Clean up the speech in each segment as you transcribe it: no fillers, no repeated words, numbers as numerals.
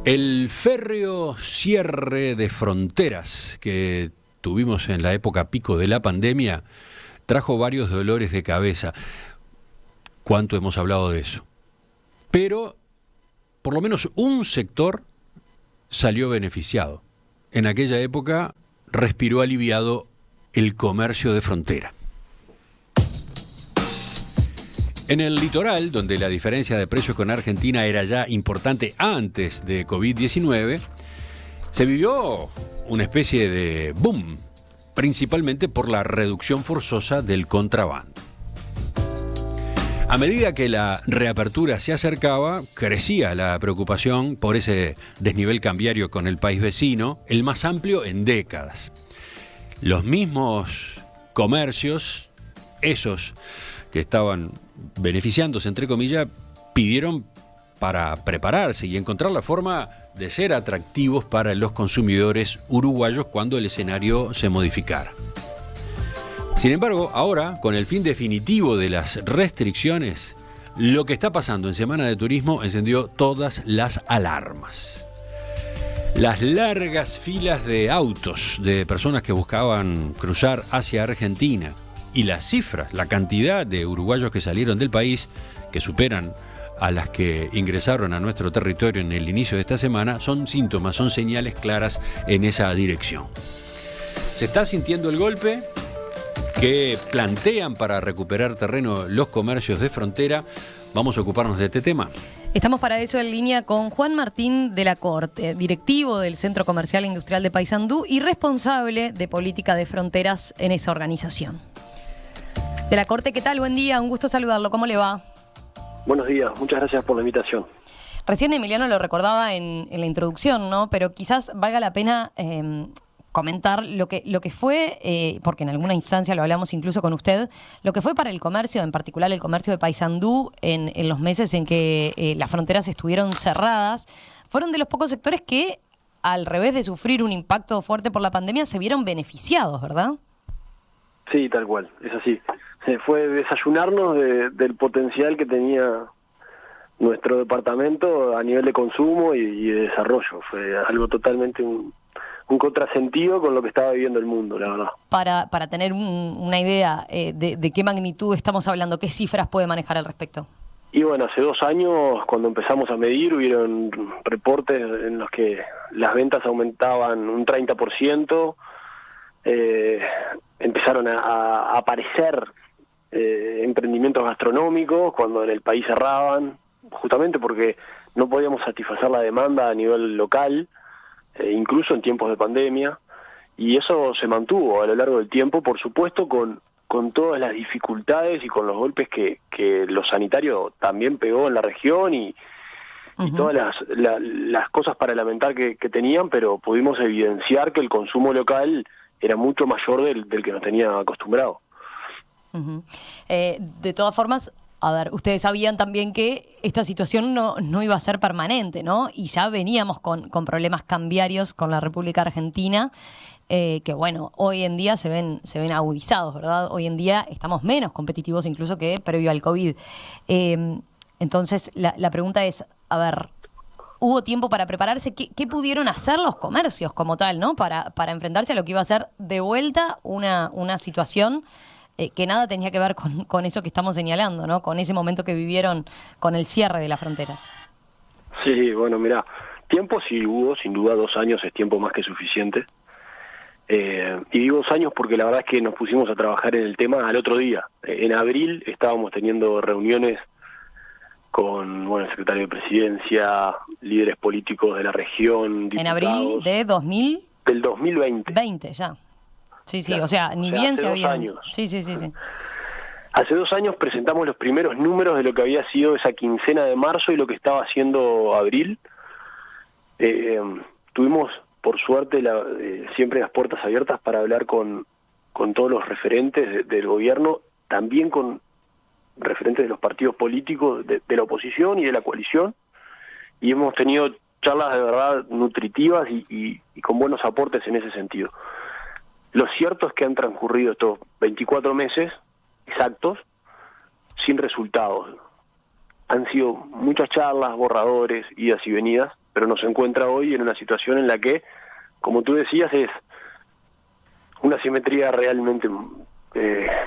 El férreo cierre de fronteras que tuvimos en la época pico de la pandemia trajo varios dolores de cabeza. ¿Cuánto hemos hablado de eso? Pero por lo menos un sector salió beneficiado. En aquella época respiró aliviado el comercio de frontera. En el litoral, donde la diferencia de precios con Argentina era ya importante antes de COVID-19, se vivió una especie de boom, principalmente por la reducción forzosa del contrabando. A medida que la reapertura se acercaba, crecía la preocupación por ese desnivel cambiario con el país vecino, el más amplio en décadas. Los mismos comercios, esos que estaban beneficiándose, entre comillas, pidieron para prepararse y encontrar la forma de ser atractivos para los consumidores uruguayos cuando el escenario se modificara. Sin embargo, ahora, con el fin definitivo de las restricciones, lo que está pasando en Semana de Turismo encendió todas las alarmas. Las largas filas de autos de personas que buscaban cruzar hacia Argentina y las cifras, la cantidad de uruguayos que salieron del país, que superan a las que ingresaron a nuestro territorio en el inicio de esta semana, son síntomas, son señales claras en esa dirección. ¿Se está sintiendo el golpe? ¿Qué plantean para recuperar terreno los comercios de frontera? Vamos a ocuparnos de este tema. Estamos para eso en línea con Juan Martín de la Corte, directivo del Centro Comercial e Industrial de Paysandú y responsable de política de fronteras en esa organización. De la Corte, ¿qué tal? Buen día, un gusto saludarlo. ¿Cómo le va? Buenos días, muchas gracias por la invitación. Recién Emiliano lo recordaba en la introducción, ¿no? Pero quizás valga la pena comentar lo que fue, porque en alguna instancia lo hablamos incluso con usted, lo que fue para el comercio, en particular el comercio de Paysandú, en los meses en que las fronteras estuvieron cerradas. Fueron de los pocos sectores que, al revés de sufrir un impacto fuerte por la pandemia, se vieron beneficiados, ¿verdad? Sí, tal cual, es así. Fue desayunarnos del potencial que tenía nuestro departamento a nivel de consumo y de desarrollo. Fue algo totalmente un contrasentido con lo que estaba viviendo el mundo, la verdad. Para tener una idea de qué magnitud estamos hablando, ¿qué cifras puede manejar al respecto? Y bueno, hace 2 años, cuando empezamos a medir, hubieron reportes en los que las ventas aumentaban un 30%, empezaron a aparecer emprendimientos gastronómicos cuando en el país cerraban, justamente porque no podíamos satisfacer la demanda a nivel local, incluso en tiempos de pandemia, y eso se mantuvo a lo largo del tiempo, por supuesto, con todas las dificultades y con los golpes que lo sanitario también pegó en la región y todas las cosas para lamentar que tenían, pero pudimos evidenciar que el consumo local era mucho mayor del que nos tenía acostumbrado. De todas formas, a ver, ustedes sabían también que esta situación no iba a ser permanente, ¿no? Y ya veníamos con problemas cambiarios con la República Argentina, que bueno, hoy en día se ven agudizados, ¿verdad? Hoy en día estamos menos competitivos incluso que previo al COVID. Entonces, la pregunta es, a ver, ¿hubo tiempo para prepararse? ¿Qué pudieron hacer los comercios como tal, ¿no? Para enfrentarse a lo que iba a ser de vuelta una situación que nada tenía que ver con eso que estamos señalando, ¿no? Con ese momento que vivieron con el cierre de las fronteras. Sí, bueno, mirá, tiempo sí hubo, sin duda 2 años es tiempo más que suficiente. Y digo 2 años porque la verdad es que nos pusimos a trabajar en el tema al otro día. En abril estábamos teniendo reuniones con el secretario de Presidencia, líderes políticos de la región, diputados. ¿En abril de 2000? Del 2020. 20 ya. Sí, Claro. O sea, ni bien se había... Años. Sí. Hace 2 años presentamos los primeros números de lo que había sido esa quincena de marzo y lo que estaba haciendo abril. Tuvimos, por suerte, siempre las puertas abiertas para hablar con todos los referentes del gobierno, también con referentes de los partidos políticos de la oposición y de la coalición, y hemos tenido charlas de verdad nutritivas y con buenos aportes en ese sentido. Lo cierto es que han transcurrido estos 24 meses exactos sin resultados. Han sido muchas charlas, borradores, idas y venidas, pero nos encuentra hoy en una situación en la que, como tú decías, es una simetría realmente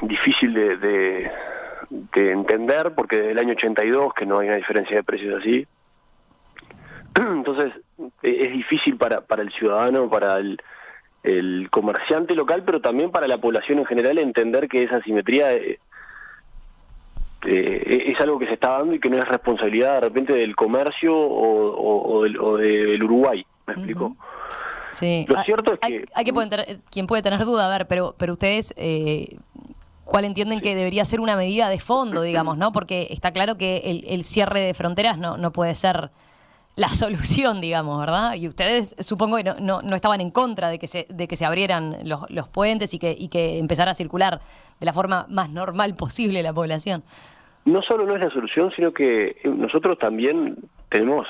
difícil de entender, porque desde el año 82 que no hay una diferencia de precios así. Entonces es difícil para el ciudadano, para el comerciante local, pero también para la población en general, entender que esa simetría es algo que se está dando y que no es responsabilidad de repente del comercio o del Uruguay. ¿Me explico? Sí. Lo cierto es que... Hay quien puede tener duda, a ver, pero ustedes... ¿Cuál entienden que debería ser una medida de fondo, digamos, ¿no? Porque está claro que el cierre de fronteras no puede ser la solución, digamos, ¿verdad? Y ustedes supongo que no estaban en contra de que se abrieran los puentes y que empezara a circular de la forma más normal posible la población. No solo no es la solución, sino que nosotros también tenemos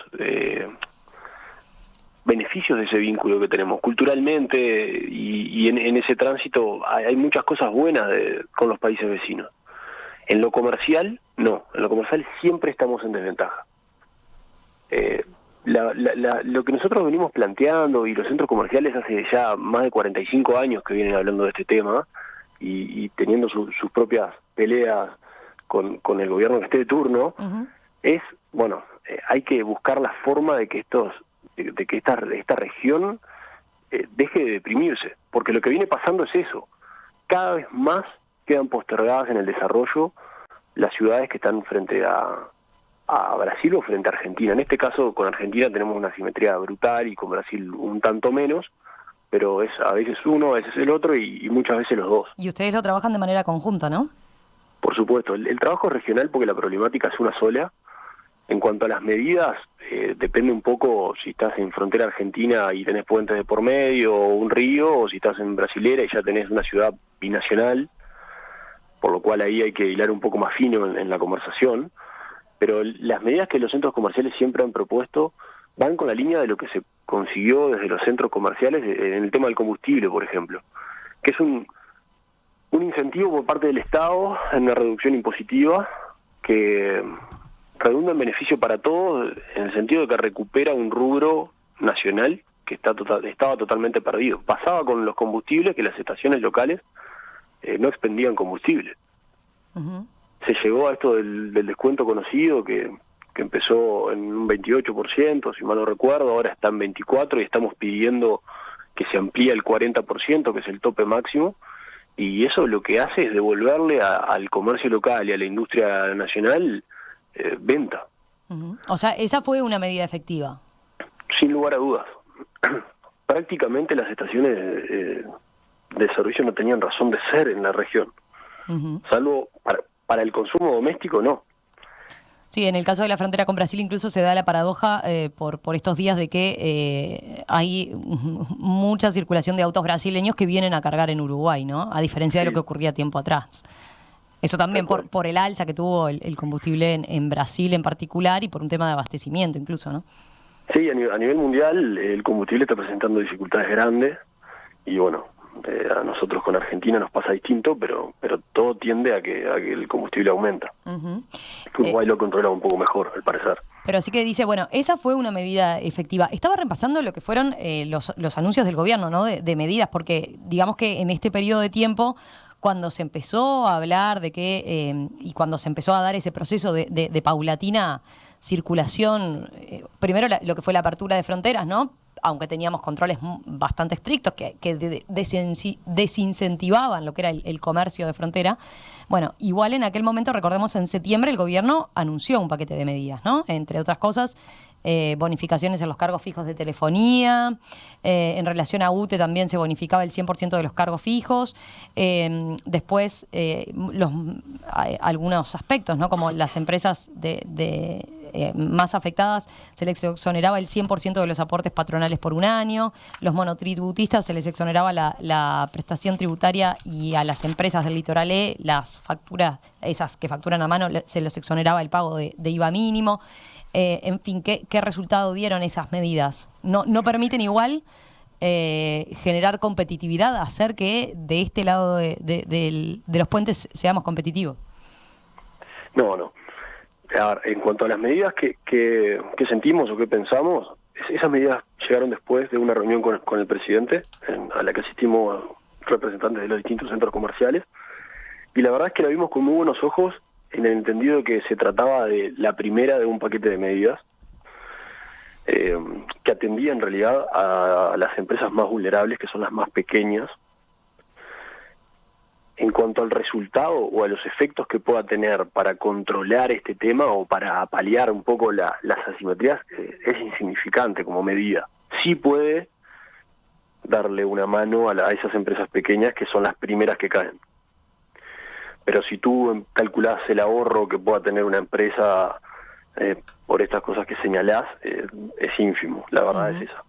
beneficios de ese vínculo que tenemos culturalmente, y en ese tránsito hay muchas cosas buenas con los países vecinos. En lo comercial, no. En lo comercial siempre estamos en desventaja. Lo que nosotros venimos planteando, y los centros comerciales hace ya más de 45 años que vienen hablando de este tema, y teniendo sus propias peleas con el gobierno que esté de turno, es, bueno, hay que buscar la forma de que esta región deje de deprimirse, porque lo que viene pasando es eso. Cada vez más quedan postergadas en el desarrollo las ciudades que están frente a Brasil o frente a Argentina. En este caso, con Argentina tenemos una simetría brutal y con Brasil un tanto menos, pero es a veces uno, a veces el otro y muchas veces los dos. Y ustedes lo trabajan de manera conjunta, ¿no? Por supuesto, el trabajo es regional porque la problemática es una sola. En cuanto a las medidas, depende un poco si estás en frontera argentina y tenés puentes de por medio o un río, o si estás en Brasilera y ya tenés una ciudad binacional, por lo cual ahí hay que hilar un poco más fino en la conversación. Pero las medidas que los centros comerciales siempre han propuesto van con la línea de lo que se consiguió desde los centros comerciales en el tema del combustible, por ejemplo, que es un incentivo por parte del Estado en una reducción impositiva que redunda en beneficio para todos, en el sentido de que recupera un rubro nacional que estaba totalmente perdido. Pasaba con los combustibles que las estaciones locales no expendían combustible. Se llegó a esto del descuento conocido que empezó en un 28%, si mal no recuerdo, ahora está en 24% y estamos pidiendo que se amplíe el 40%, que es el tope máximo, y eso lo que hace es devolverle al comercio local y a la industria nacional venta. O sea, esa fue una medida efectiva. Sin lugar a dudas. Prácticamente las estaciones de servicio no tenían razón de ser en la región, salvo para el consumo doméstico, no. Sí, en el caso de la frontera con Brasil incluso se da la paradoja por estos días de que hay mucha circulación de autos brasileños que vienen a cargar en Uruguay, ¿no? A diferencia de lo que ocurría tiempo atrás. Eso también por el alza que tuvo el combustible en Brasil en particular y por un tema de abastecimiento incluso, ¿no? Sí, a nivel mundial el combustible está presentando dificultades grandes y bueno, a nosotros con Argentina nos pasa distinto, pero todo tiende a que el combustible aumenta. Uruguay lo controla un poco mejor, al parecer. Pero así que dice, bueno, esa fue una medida efectiva. Estaba repasando lo que fueron los anuncios del gobierno, ¿no? De medidas, porque digamos que en este periodo de tiempo, cuando se empezó a hablar de que, y cuando se empezó a dar ese proceso de paulatina circulación, primero lo que fue la apertura de fronteras, ¿no? Aunque teníamos controles bastante estrictos que desincentivaban lo que era el comercio de frontera. Bueno, igual en aquel momento, recordemos, en septiembre el gobierno anunció un paquete de medidas, ¿no? Entre otras cosas, bonificaciones en los cargos fijos de telefonía, en relación a UTE también se bonificaba el 100% de los cargos fijos, después algunos aspectos, ¿no? Como las empresas más afectadas se les exoneraba el 100% de los aportes patronales por un año, los monotributistas se les exoneraba la prestación tributaria y a las empresas del Litoral E, las facturas, esas que facturan a mano, se les exoneraba el pago de IVA mínimo. En fin, ¿qué resultado dieron esas medidas? ¿No permiten generar competitividad, hacer que de este lado de los puentes seamos competitivos? No. A ver, en cuanto a las medidas que sentimos o que pensamos, esas medidas llegaron después de una reunión con el presidente, a la que asistimos representantes de los distintos centros comerciales, y la verdad es que la vimos con muy buenos ojos, en el entendido de que se trataba de la primera de un paquete de medidas que atendía en realidad a las empresas más vulnerables, que son las más pequeñas. En cuanto al resultado o a los efectos que pueda tener para controlar este tema o para paliar un poco las asimetrías, es insignificante como medida. Sí puede darle una mano a esas empresas pequeñas que son las primeras que caen. Pero si tú calculás el ahorro que pueda tener una empresa por estas cosas que señalás, es ínfimo, la verdad es esa.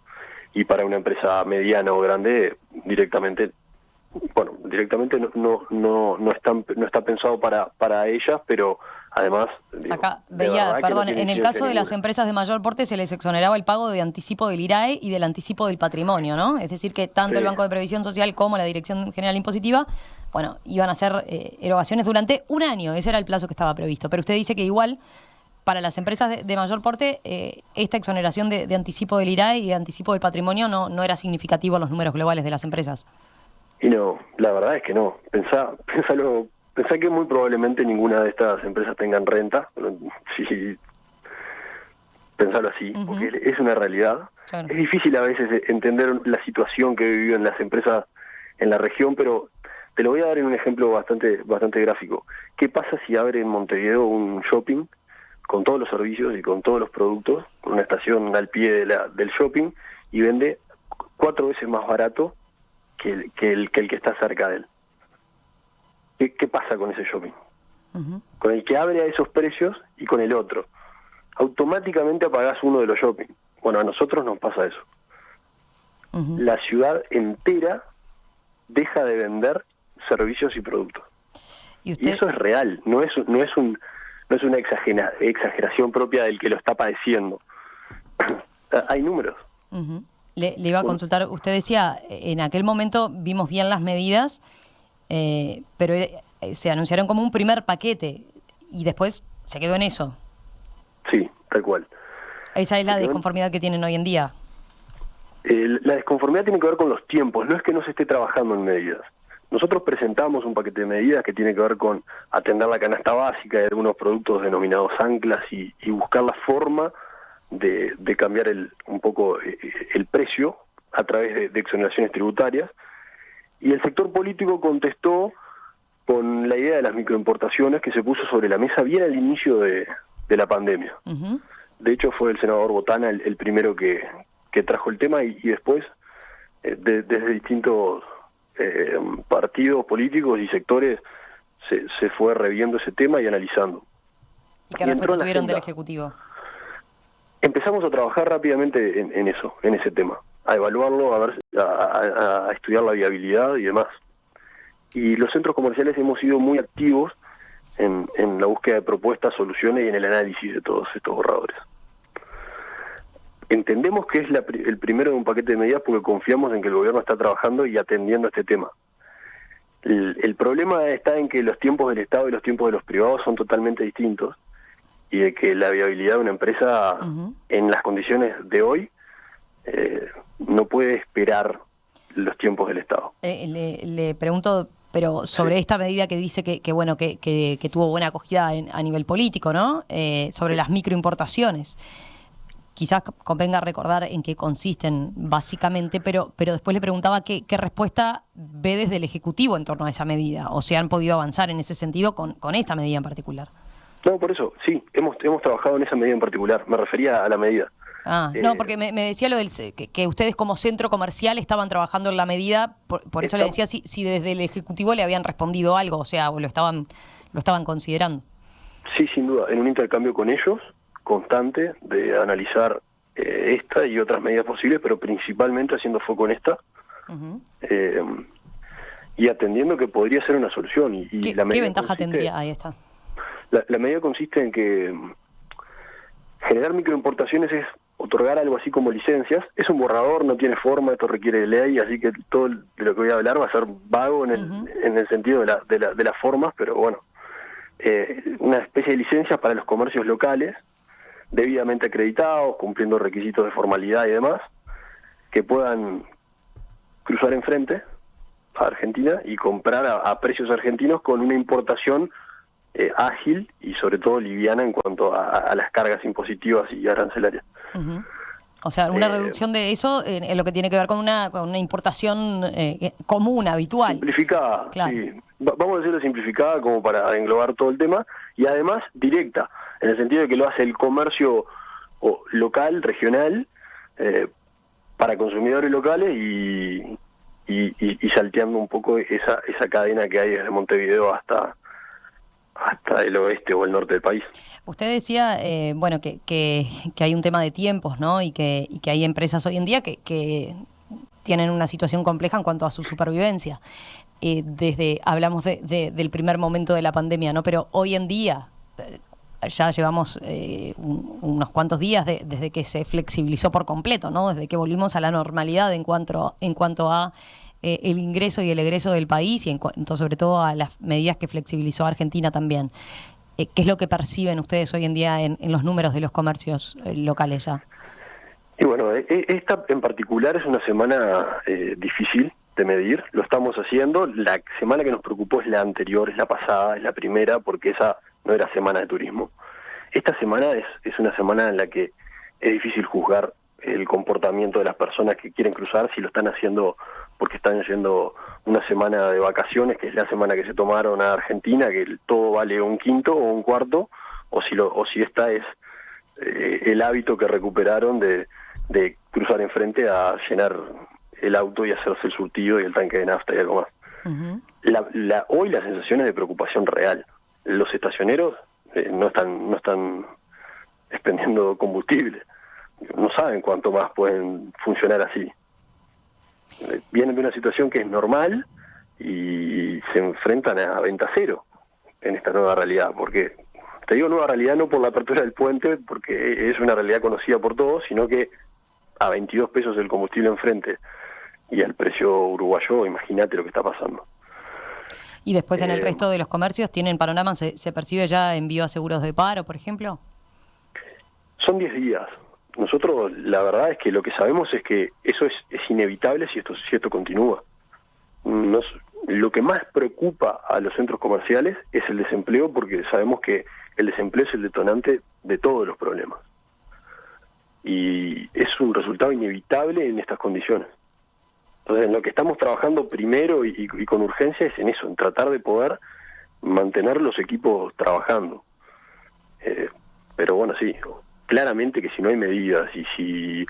Y para una empresa mediana o grande, directamente no está pensado para ellas, pero además... Acá veía, perdón, en el caso de las empresas de mayor porte se les exoneraba el pago de anticipo del IRAE y del anticipo del patrimonio, ¿no? Es decir, que tanto el Banco de Previsión Social como la Dirección General Impositiva, bueno, iban a hacer erogaciones durante un año, ese era el plazo que estaba previsto. Pero usted dice que igual, para las empresas de mayor porte, esta exoneración de anticipo del IRAE y de anticipo del patrimonio no era significativo en los números globales de las empresas. Y no, la verdad es que no. Pensá que muy probablemente ninguna de estas empresas tengan renta. Sí, pensarlo así, porque es una realidad. Claro. Es difícil a veces entender la situación que viven las empresas en la región, pero te lo voy a dar en un ejemplo bastante gráfico. ¿Qué pasa si abre en Montevideo un shopping con todos los servicios y con todos los productos, con una estación al pie del shopping, y vende 4 veces más barato que el que está cerca de él? ¿Qué pasa con ese shopping? Con el que abre a esos precios y con el otro. Automáticamente apagás uno de los shopping. Bueno, a nosotros nos pasa eso. La ciudad entera deja de vender servicios y productos. Y eso es real, no es una exageración propia del que lo está padeciendo. Hay números. Le iba a consultar, usted decía, en aquel momento vimos bien las medidas, pero se anunciaron como un primer paquete y después se quedó en eso. Sí, tal cual. Esa es la desconformidad que tienen hoy en día. La desconformidad tiene que ver con los tiempos, no es que no se esté trabajando en medidas. Nosotros presentamos un paquete de medidas que tiene que ver con atender la canasta básica de algunos productos denominados anclas y buscar la forma de cambiar un poco el precio a través de exoneraciones tributarias, y el sector político contestó con la idea de las microimportaciones que se puso sobre la mesa bien al inicio de la pandemia. De hecho fue el senador Botana el primero que trajo el tema, y después desde distintos partidos políticos y sectores se fue reviendo ese tema y analizando. ¿Y qué respuesta tuvieron del Ejecutivo? Empezamos a trabajar rápidamente en ese tema, a evaluarlo, a estudiar la viabilidad y demás. Y los centros comerciales hemos sido muy activos en la búsqueda de propuestas, soluciones y en el análisis de todos estos borradores. Entendemos que es el primero de un paquete de medidas porque confiamos en que el gobierno está trabajando y atendiendo este tema. El problema está en que los tiempos del Estado y los tiempos de los privados son totalmente distintos, y de que la viabilidad de una empresa en las condiciones de hoy no puede esperar los tiempos del Estado. Le pregunto, pero sobre esta medida que dice que tuvo buena acogida a nivel político, ¿no? Sobre las microimportaciones. Quizás convenga recordar en qué consisten básicamente, pero después le preguntaba qué respuesta ve desde el Ejecutivo en torno a esa medida, o si han podido avanzar en ese sentido con esta medida en particular. No, por eso, sí, hemos trabajado en esa medida en particular, me refería a la medida. No, porque me decía lo del que ustedes como centro comercial estaban trabajando en la medida, por eso le decía si desde el Ejecutivo le habían respondido algo, o sea, o lo estaban considerando. Sí, sin duda, en un intercambio con ellos, constante, de analizar esta y otras medidas posibles, pero principalmente haciendo foco en esta, y atendiendo que podría ser una solución. Y ¿Qué ventaja tendría? Ahí está. La medida consiste en que generar microimportaciones es otorgar algo así como licencias. Es un borrador, no tiene forma, esto requiere de ley, así que todo de lo que voy a hablar va a ser vago en el sentido de las formas, pero bueno, una especie de licencias para los comercios locales debidamente acreditados, cumpliendo requisitos de formalidad y demás, que puedan cruzar enfrente a Argentina y comprar a precios argentinos con una importación ágil y sobre todo liviana en cuanto a las cargas impositivas y arancelarias. Uh-huh. O sea, una reducción de eso en lo que tiene que ver con una importación común, habitual. Simplificada, claro. Sí. Vamos a decirlo simplificada como para englobar todo el tema, y además directa, en el sentido de que lo hace el comercio local, regional, para consumidores locales y salteando un poco esa cadena que hay desde Montevideo hasta el oeste o el norte del país. Usted decía, bueno, que hay un tema de tiempos, ¿no? Y que hay empresas hoy en día que tienen una situación compleja en cuanto a su supervivencia. Hablamos del primer momento de la pandemia, ¿no? Pero hoy en día ya llevamos unos cuantos días desde que se flexibilizó por completo, ¿no? Desde que volvimos a la normalidad en cuanto a el ingreso y el egreso del país y en cuanto sobre todo a las medidas que flexibilizó Argentina también. ¿Qué es lo que perciben ustedes hoy en día en los números de los comercios locales ya? Y bueno, esta en particular es una semana difícil de medir, lo estamos haciendo. La semana que nos preocupó es la anterior, es la pasada, es la primera, porque esa no era semana de turismo. Esta semana es una semana en la que es difícil juzgar el comportamiento de las personas que quieren cruzar, si lo están haciendo porque están yendo una semana de vacaciones, que es la semana que se tomaron a Argentina, que todo vale un quinto o un cuarto, o si esta es el hábito que recuperaron de cruzar enfrente a llenar el auto y hacerse el surtido y el tanque de nafta y algo más. Uh-huh. Hoy la sensación es de preocupación real. Los estacioneros no están expendiendo combustible, no saben cuánto más pueden funcionar así. Vienen de una situación que es normal y se enfrentan a venta cero en esta nueva realidad, porque te digo nueva realidad no por la apertura del puente, porque es una realidad conocida por todos, sino que a 22 pesos el combustible enfrente y al precio uruguayo, imagínate lo que está pasando. Y después en el resto de los comercios, ¿tienen panorama? ¿Se percibe ya envío a seguros de paro, por ejemplo? Son 10 días. Nosotros, la verdad es que lo que sabemos es que eso es inevitable si esto continúa. Lo que más preocupa a los centros comerciales es el desempleo, porque sabemos que el desempleo es el detonante de todos los problemas. Y es un resultado inevitable en estas condiciones. Entonces, en lo que estamos trabajando primero y con urgencia es en eso, en tratar de poder mantener los equipos trabajando. Pero bueno, sí, claramente que si no hay medidas y si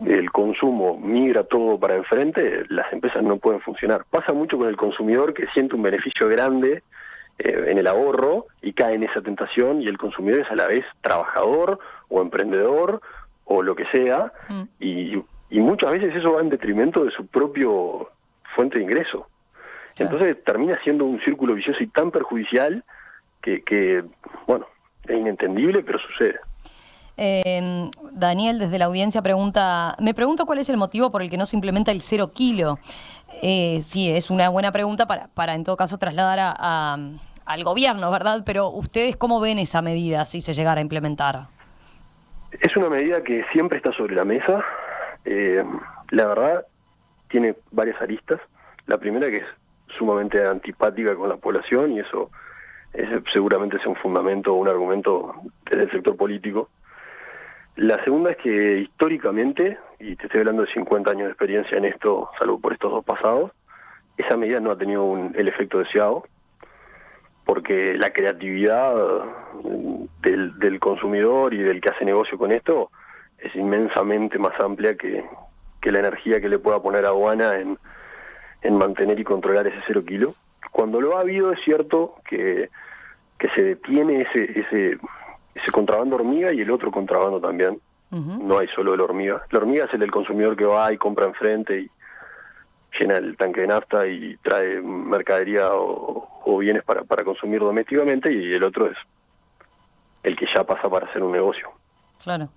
el consumo migra todo para enfrente, las empresas no pueden funcionar. Pasa mucho con el consumidor, que siente un beneficio grande en el ahorro y cae en esa tentación, y el consumidor es a la vez trabajador o emprendedor o lo que sea, y muchas veces eso va en detrimento de su propio fuente de ingreso. Claro. Entonces termina siendo un círculo vicioso y tan perjudicial que bueno, es inentendible, pero sucede. Daniel, desde la audiencia, me pregunto cuál es el motivo por el que no se implementa el 0 kilo. Sí, es una buena pregunta para en todo caso trasladar al gobierno, ¿verdad? Pero ¿ustedes cómo ven esa medida si se llegara a implementar? Es una medida que siempre está sobre la mesa. La verdad, tiene varias aristas. La primera, que es sumamente antipática con la población, y eso seguramente es un fundamento o un argumento desde el sector político. La segunda es que históricamente, y te estoy hablando de 50 años de experiencia en esto, salvo por estos dos pasados, esa medida no ha tenido el efecto deseado, porque la creatividad del consumidor y del que hace negocio con esto es inmensamente más amplia que la energía que le pueda poner aduana en mantener y controlar ese 0 kilo. Cuando lo ha habido, es cierto que se detiene ese contrabando hormiga y el otro contrabando también. Uh-huh. No hay solo el hormiga. La hormiga es el del consumidor que va y compra enfrente y llena el tanque de nafta y trae mercadería o bienes para consumir domésticamente, y el otro es el que ya pasa para hacer un negocio. Claro.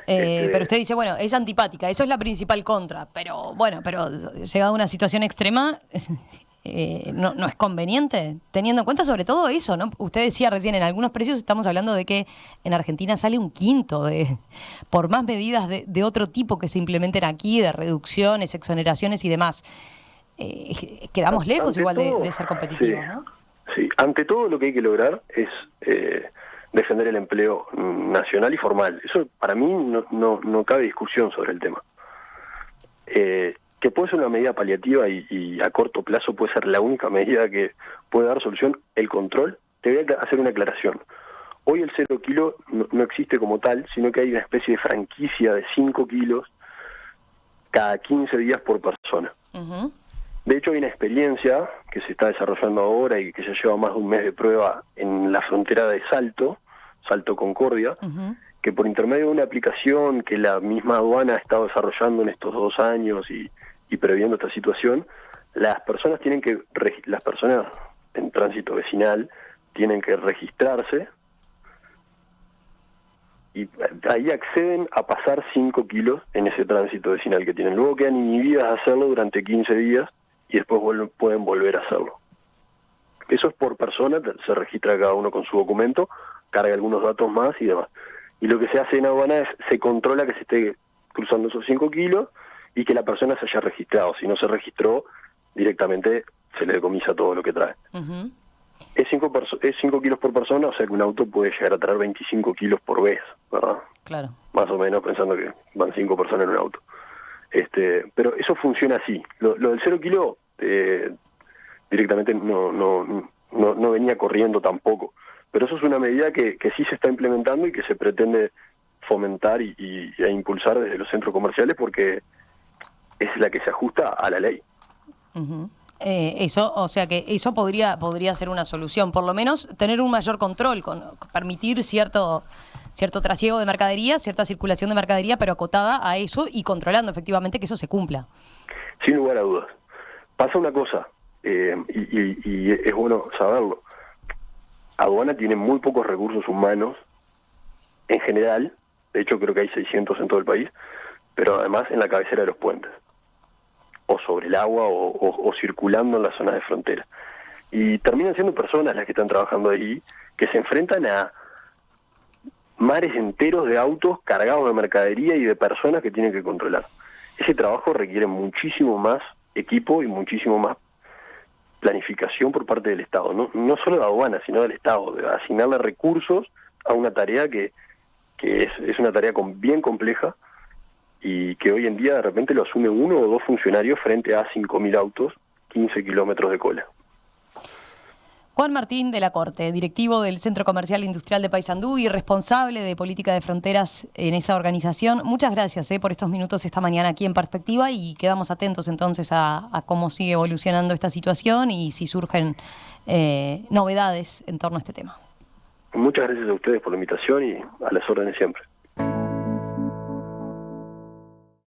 Pero usted dice, bueno, es antipática, eso es la principal contra, pero bueno, llegado a una situación extrema, no es conveniente, teniendo en cuenta sobre todo eso, ¿no? Usted decía recién, en algunos precios estamos hablando de que en Argentina sale un quinto por más medidas de otro tipo que se implementen aquí, de reducciones, exoneraciones y demás. Quedamos lejos igual de ser competitivos, sí, ¿no? Sí, ante todo lo que hay que lograr es defender el empleo nacional y formal. Eso para mí no cabe discusión sobre el tema. Que puede ser una medida paliativa y a corto plazo puede ser la única medida que puede dar solución, el control. Te voy a hacer una aclaración. Hoy el 0 kilo no existe como tal, sino que hay una especie de franquicia de 5 kilos cada 15 días por persona. Uh-huh. De hecho, hay una experiencia que se está desarrollando ahora y que ya lleva más de un mes de prueba en la frontera de Salto Concordia, Uh-huh. que por intermedio de una aplicación que la misma aduana ha estado desarrollando en estos 2 años y previendo esta situación, las personas en tránsito vecinal tienen que registrarse y ahí acceden a pasar 5 kilos en ese tránsito vecinal que tienen. Luego quedan inhibidas a hacerlo durante 15 días y después pueden volver a hacerlo. Eso es por persona, se registra cada uno con su documento, carga algunos datos más y demás. Y lo que se hace en aduana es, se controla que se esté cruzando esos 5 kilos y que la persona se haya registrado. Si no se registró, directamente se le decomisa todo lo que trae. Uh-huh. Es 5 kilos por persona, o sea que un auto puede llegar a traer 25 kilos por vez, ¿verdad? Claro. Más o menos, pensando que van 5 personas en un auto. Pero eso funciona así. Lo del 0 kilo directamente no venía corriendo tampoco. Pero eso es una medida que sí se está implementando y que se pretende fomentar e impulsar desde los centros comerciales porque es la que se ajusta a la ley. Uh-huh. O sea que eso podría ser una solución, por lo menos tener un mayor control, permitir cierto trasiego de mercadería, cierta circulación de mercadería, pero acotada a eso y controlando efectivamente que eso se cumpla. Sin lugar a dudas. Pasa una cosa, y es bueno saberlo. Aduana tiene muy pocos recursos humanos en general, de hecho creo que hay 600 en todo el país, pero además en la cabecera de los puentes, o sobre el agua, o circulando en las zonas de frontera. Y terminan siendo personas las que están trabajando ahí, que se enfrentan a mares enteros de autos cargados de mercadería y de personas que tienen que controlar. Ese trabajo requiere muchísimo más equipo y muchísimo más planificación por parte del Estado, no solo de aduana, sino del Estado, de asignarle recursos a una tarea que es una tarea bien compleja y que hoy en día de repente lo asume 1 o 2 funcionarios frente a 5.000 autos, 15 kilómetros de cola. Juan Martín de la Corte, directivo del Centro Comercial Industrial de Paysandú y responsable de política de fronteras en esa organización. Muchas gracias por estos minutos esta mañana aquí en Perspectiva y quedamos atentos entonces a cómo sigue evolucionando esta situación y si surgen novedades en torno a este tema. Muchas gracias a ustedes por la invitación y a las órdenes siempre.